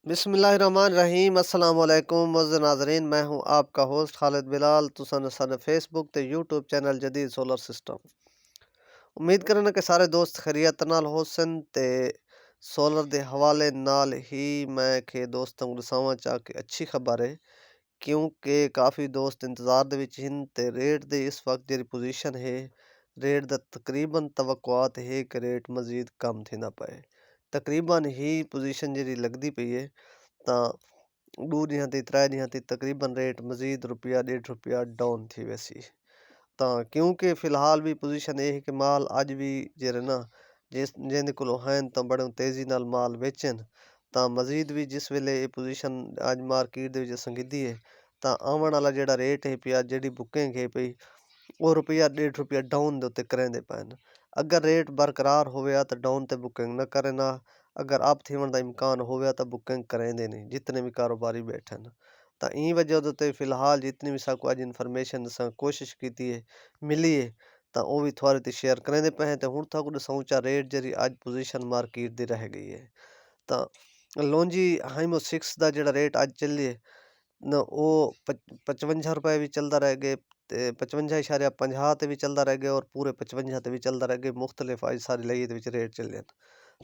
बिस्मिल्लाहिर्रहमानिर्रहीम अस्सलाम वालेकुम मुअज़्ज़िज़ नाज़रीन, मैं हूँ आपका होस्ट खालिद बिलाल। तुसन साडे फेसबुक ते यूट्यूब चैनल जदीद सोलर सिस्टम। उम्मीद करना कि सारे दोस्त खैरियत नाल होसन ते सोलर दे हवाले नाल ही मैं के दोस्तां को दसावां चाह के अच्छी खबर है, क्योंकि काफ़ी दोस्त इंतज़ार दे विच हिन ते रेट दे इस वक्त जेह्ड़ी पोजीशन है, रेट दा तकरीबन तवक्कुआत है कि रेट मज़ीद कम थींदा पए। तकरीबन ही पोजीशन जेह्ड़ी लगदी पई है, तां 2 ॾींहं ते 3 ॾींहं ते तकरीबन रेट मज़ीद रुपया डेढ़ रुपया डाउन थी वैसी। ਤਾਂ ਕਿਉਂਕਿ ਫਿਲਹਾਲ ਵੀ ਪੋਜੀਸ਼ਨ ਇਹ ਹੈ ਕਿ ਮਾਲ ਅੱਜ ਵੀ ਜਿਹੜੇ ਨਾ ਜਿਹਦੇ ਕੋਲੋਂ ਹਨ ਤਾਂ ਬੜੇ ਤੇਜ਼ੀ ਨਾਲ ਮਾਲ ਵੇਚਣ ਤਾਂ ਮਜ਼ੀਦ ਵੀ ਜਿਸ ਵੇਲੇ ਇਹ ਪੋਜੀਸ਼ਨ ਅੱਜ ਮਾਰਕੀਟ ਦੇ ਵਿੱਚ ਸੰਗੀਦੀ ਹੈ ਤਾਂ ਆਉਣ ਵਾਲਾ ਜਿਹੜਾ ਰੇਟ ਹੈ ਪਿਆ ਜਿਹੜੀ ਬੁਕਿੰਗ ਹੈ ਪਈ ਉਹ ਰੁਪਇਆ ਡੇਢ ਰੁਪਇਆ ਡਾਊਨ ਦੇ ਉੱਤੇ ਕਰਾਂਦੇ ਪੈਣ। ਅਗਰ ਰੇਟ ਬਰਕਰਾਰ ਹੋਵੇ ਤਾਂ ਡਾਊਨ ਤੇ ਬੁਕਿੰਗ ਨਾ ਕਰੇ ਨਾ, ਅਗਰ ਅਪ ਥੀਵਣ ਦਾ ਇਮਕਾਨ ਹੋਵੇ ਤਾਂ ਬੁਕਿੰਗ ਕਰਾਂਦੇ ਨਹੀਂ ਜਿਤਨੇ ਵੀ ਕਾਰੋਬਾਰੀ ਬੈਠੇ ਨੇ। ਤਾਂ ਇਹ ਵਜ੍ਹਾ ਦੇ ਉੱਤੇ ਫਿਲਹਾਲ ਜਿਤਨੀ ਵੀ ਸਾਕੂ ਅੱਜ ਇਨਫੋਰਮੇਸ਼ਨ ਦਸਾਂ ਕੋਸ਼ਿਸ਼ ਕੀਤੀ ਹੈ ਮਿਲੀ ਹੈ ਤਾਂ ਉਹ ਵੀ ਤੁਹਾਡੇ ਤੇ ਸ਼ੇਅਰ ਕਰਾਂਦੇ ਪਏ ਤੇ ਹੁਣ ਤੱਕ ਦਸਾਂ ਰੇਟ ਜਿਹੜੀ ਅੱਜ ਪੋਜੀਸ਼ਨ ਮਾਰਕੀਟ ਦੀ ਰਹਿ ਗਈ ਹੈ। ਤਾਂ ਲੌਂਜੀ ਹਾਈਮੋ 6 ਦਾ ਜਿਹੜਾ ਰੇਟ ਅੱਜ ਚੱਲੇ ਨਾ ਉਹ 55 ਰੁਪਏ ਵੀ ਚੱਲਦਾ ਰਹਿ ਗਏ ਤੇ 55.50 ਤੇ ਵੀ ਚੱਲਦਾ ਰਹਿ ਗਿਆ ਔਰ ਪੂਰੇ 55 ਤੇ ਵੀ ਚੱਲਦਾ ਰਹਿ ਗਿਆ। ਮੁxtਲਿਫ ਅੱਜ ਸਾਰੀ ਲਈ ਦੇ ਵਿੱਚ ਰੇਟ ਚੱਲੇ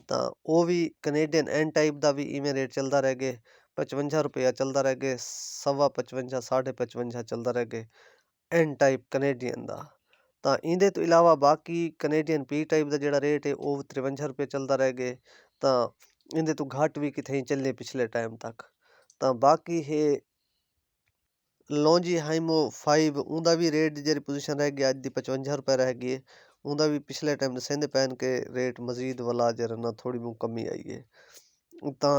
ਤਾਂ ਉਹ ਵੀ ਕੈਨੇਡੀਅਨ ਐਨ ਟਾਈਪ ਦਾ ਵੀ ਇਵੇਂ ਰੇਟ ਚੱਲਦਾ ਰਹਿ ਗਿਆ। 55 ਰੁਪਇਆ ਚੱਲਦਾ ਰਹਿ ਗਿਆ, 55 55 ਚੱਲਦਾ ਰਹਿ ਗਿਆ ਐਨ ਟਾਈਪ ਕੈਨੇਡੀਅਨ ਦਾ। ਤਾਂ ਇਹਦੇ ਤੋਂ ਇਲਾਵਾ ਬਾਕੀ ਕੈਨੇਡੀਅਨ ਪੀ ਟਾਈਪ ਦਾ ਜਿਹੜਾ ਰੇਟ ਹੈ ਉਹ 53 ਰੁਪਏ ਚੱਲਦਾ ਰਹਿ ਗਿਆ। ਤਾਂ ਇਹਦੇ ਤੋਂ ਘੱਟ ਵੀ ਕਿਥੇ ਚੱਲੇ ਪਿਛਲੇ ਟਾਈਮ ਤੱਕ। ਤਾਂ ਬਾਕੀ ਹੈ ਲੌਂਜੀ ਹਾਈਮੋ 5 ਉਹਦਾ ਵੀ ਰੇਟ ਜਿਹੜੀ ਪੋਜੀਸ਼ਨ ਰਹਿ ਗਈ ਅੱਜ ਦੀ 55 ਰੁਪਏ ਰਹਿ ਗਈ ਹੈ। ਉਹਦਾ ਵੀ ਪਿਛਲੇ ਟਾਈਮ ਦਸੇਂਦੇ ਪੈਣ ਕੇ ਰੇਟ ਮਜ਼ੀਦ ਵਾਲਾ ਜਿਹੜਾ ਨਾ ਥੋੜੀ ਬਹੁਤ ਕਮੀ ਆਈ ਹੈ। ਤਾਂ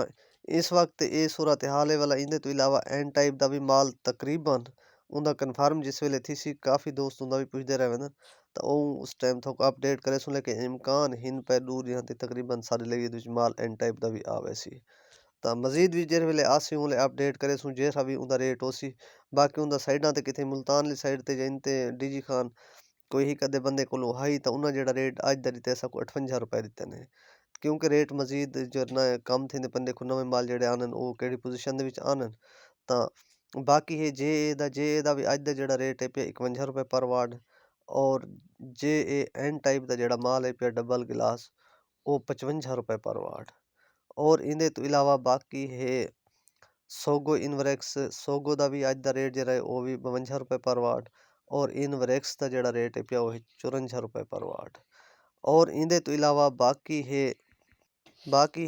ਇਸ ਵਕਤ ਇਹ ਸੂਰਤ ਹਾਲ ਹੈ ਵਾਲਾ ਇਹਦੇ ਤੋਂ ਇਲਾਵਾ ਐਨ ਟਾਈਪ ਦਾ ਵੀ ਮਾਲ ਤਕਰੀਬਨ ਉਹਦਾ ਕਨਫਰਮ ਜਿਸ ਵੇਲੇ ਥੀ ਸੀ ਕਾਫੀ ਦੋਸਤ ਉਹਦਾ ਵੀ ਪੁੱਛਦੇ ਰਹੇ ਨਾ ਤਾਂ ਉਹ ਉਸ ਟਾਈਮ ਤੱਕ ਅਪਡੇਟ ਕਰੇ ਸੁਣ ਲੇਕਿਨ ਇਮਕਾਨ ਹਿੰਨ ਪੈ ਦੂਰ ਜਾਂ ਤੇ ਤਕਰੀਬਨ ਸਾਡੇ ਲਈ ਇਹਦੇ ਵਿੱਚ ਮਾਲ ਐਨ ਟਾਈਪ ਦਾ ਵੀ ਆਵੇ ਸੀ। ਤਾਂ ਮਜ਼ੀਦ ਵੀ ਜਿਹੜੇ ਵੇਲੇ ਆਸੀ ਉਹਲੇ ਅਪਡੇਟ ਕਰੇ ਸੁਣ ਜਿਹੜਾ ਵੀ ਉਹਦਾ ਰੇਟ ਹੋ ਸੀ। ਬਾਕੀ ਉਹਦਾ ਸਾਈਡਾਂ ਤੇ ਕਿਤੇ ਮੁਲਤਾਨ ਦੀ ਸਾਈਡ ਤੇ ਜਾਂ ਤੇ ਡੀਜੀ ਖਾਨ ਕੋਈ ਹੀ ਕਦੇ ਬੰਦੇ ਕੋਲੋਂ ਹਾਈ ਤਾਂ ਉਹਨਾਂ ਜਿਹੜਾ ਰੇਟ ਅੱਜ ਦਾ ਦਿੱਤਾ ਸਾ 58 ਰੁਪਏ ਦਿੱਤੇ ਨੇ, ਕਿਉਂਕਿ ਰੇਟ ਮਜ਼ੀਦ ਜਰਨਾ ਕਮ ਥਿੰਦੇ ਬੰਦੇ ਕੋ ਨਵੇਂ ਮਾਲ ਜਿਹੜੇ ਆਨਨ ਉਹ ਕਿਹੜੀ ਪੋਜੀਸ਼ਨ ਦੇ ਵਿੱਚ ਆਨਨ। ਤਾਂ ਬਾਕੀ ਹੈ ਜੇ ਦਾ ਵੀ ਅੱਜ ਦਾ ਜਿਹੜਾ ਰੇਟ ਹੈ ਪਿਆ 51 ਰੁਪਏ ਪਰ ਵਾਟ ਔਰ ਜੇ ਇਹ ਐਨ ਟਾਈਪ ਦਾ ਜਿਹੜਾ ਮਾਲ ਹੈ ਪਿਆ ਡਬਲ ਗਿਲਾਸ ਉਹ 55 ਰੁਪਏ ਪਰ ਵਾਟ। ਔਰ ਇਹਦੇ ਤੋਂ ਇਲਾਵਾ ਬਾਕੀ ਹੈ ਸੋਗੋ ਇਨਵਰੈਕਸ ਸੋਗੋ ਦਾ ਵੀ ਅੱਜ ਦਾ ਰੇਟ ਜਿਹੜਾ ਹੈ ਉਹ ਵੀ 52 ਰੁਪਏ ਪਰ ਵਾਟ ਔਰ ਇਨਵਰੈਕਸ ਦਾ ਜਿਹੜਾ ਰੇਟ ਹੈ ਪਿਆ ਉਹ 54 ਰੁਪਏ ਪਰ ਵਾਟ। ਔਰ ਇਹਦੇ ਤੋਂ ਇਲਾਵਾ ਬਾਕੀ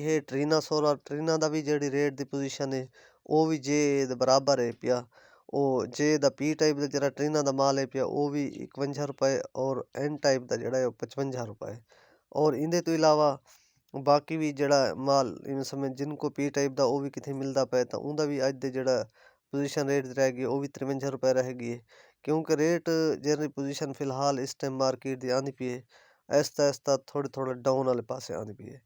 ਹੈ ਟਰੀਨਾ ਸੋਲਰ ਟਰੀਨਾ ਦਾ ਵੀ ਜਿਹੜੀ ਰੇਟ ਦੀ ਪੋਜੀਸ਼ਨ ਹੈ ਉਹ ਵੀ ਜੇ ਦੇ ਬਰਾਬਰ ਹੈ ਪਿਆ। ਉਹ ਜੇ ਦਾ ਪੀ ਟਾਈਪ ਦਾ ਜਿਹੜਾ ਟਰੀਨਾ ਦਾ ਮਾਲ ਹੈ ਪਿਆ ਉਹ ਵੀ 51 ਰੁਪਏ ਔਰ ਐਨ ਟਾਈਪ ਦਾ ਜਿਹੜਾ ਹੈ ਉਹ 55 ਰੁਪਏ। ਔਰ ਇਹਦੇ ਤੋਂ ਇਲਾਵਾ ਬਾਕੀ ਵੀ ਜਿਹੜਾ ਮਾਲ ਇਵੇਂ ਸਮੇਂ ਜਿਨ ਕੋ ਪੀ ਟਾਈਪ ਦਾ ਉਹ ਵੀ ਕਿਥੇ ਮਿਲਦਾ ਪਿਆ ਤਾਂ ਉਹਦਾ ਵੀ ਅੱਜ ਦੇ ਜਿਹੜਾ ਪੋਜੀਸ਼ਨ ਰੇਟ ਰਹਿ ਗਈ ਉਹ ਵੀ 53 ਰੁਪਏ ਰਹਿ ਗਈ ਹੈ। ਕਿਉਂਕਿ ਰੇਟ ਜਿਹੜੀ ਪੋਜੀਸ਼ਨ ਫਿਲਹਾਲ ਇਸ ਟਾਈਮ ਮਾਰਕੀਟ ਦੀ ਆਉਂਦੀ ਪਈ ਹੈ ਆਹਿਸਤਾ ਥੋੜ੍ਹਾ ਡਾਊਨ ਵਾਲੇ ਪਾਸੇ ਆਉਂਦੀ ਪਈ ਹੈ।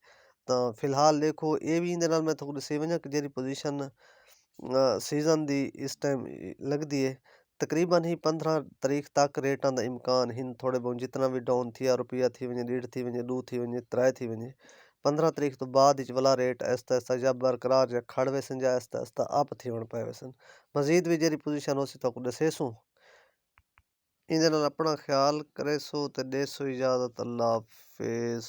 ਤਾਂ ਫਿਲਹਾਲ ਦੇਖੋ ਇਹ ਵੀ ਇਹਦੇ ਨਾਲ ਮੈਂ ਤੁਹਾਨੂੰ ਦੱਸੀ ਵਜਾਂ ਕਿ ਜਿਹੜੀ ਪੋਜੀਸ਼ਨ ਸੀਜ਼ਨ ਦੀ ਇਸ ਟਾਈਮ ਲੱਗਦੀ ਹੈ ਤਕਰੀਬਨ ਹੀ 15 ਤਰੀਕ ਤੱਕ ਰੇਟਾਂ ਦਾ ਇਮਕਾਨ ਹਿੰਨ ਥੋੜੇ ਬਹੁਤ ਜਿतना ਵੀ डाउन थिया रुपया थी वञे डेढ़ थी वञे 2 थी वञे 3 थी वञे 15 तरीक तो बाद वाला रेट आहिस्ता या बरकरार या खड़ वैसन या आहिस्ता अप थियण पए वैसन। मज़ीद भी ਜਿਹੜੀ ਪੋਜੀਸ਼ਨ ਹੋ ਸੀ ਤੁਹਾਨੂੰ ਦੱਸੇਸੂ। ਇਹਦੇ ਨਾਲ ਆਪਣਾ ਖਿਆਲ ਕਰੇ ਸੋ ਤੇ ਦੇ ਸੋ ਇਜਾਜ਼ਤ। ਅੱਲਾ ਹਾਫਿਜ਼।